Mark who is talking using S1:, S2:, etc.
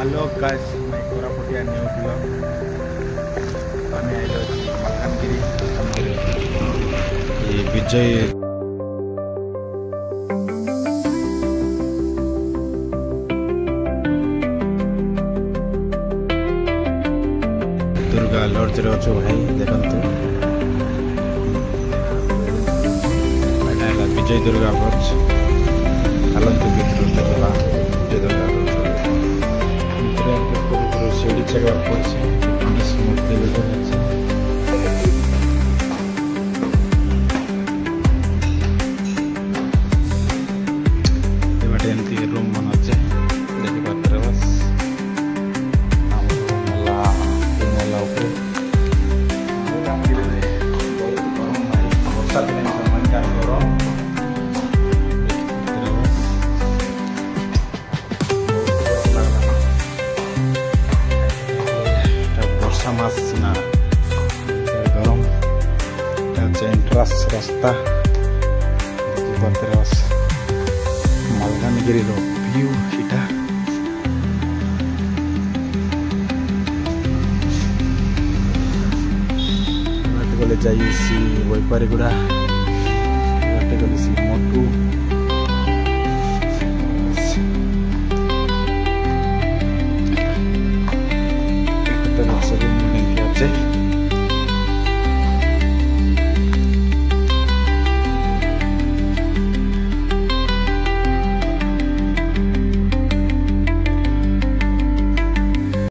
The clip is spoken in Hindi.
S1: हेलो गाइस, मैं कोरापुटिया न्यू ब्लॉग आने आइलो मलकानगिरी ये विजय दुर्गा लॉज रे अछु भाई देखंतु विजय दुर्गा लॉज हालंतु भितर देखला विजय दुर्गा सीढ़ी चढ़वा पड़े गणेश मूर्ति बाटे एमती रूम बना देखी पारे बस वर्षा दिन गरम Masina dorong dan centras rasta buat terus Malkaनगिरी रो view kita nanti boleh jadi si Boypare Gura nanti boleh si Motu kita bisa ngomongin aja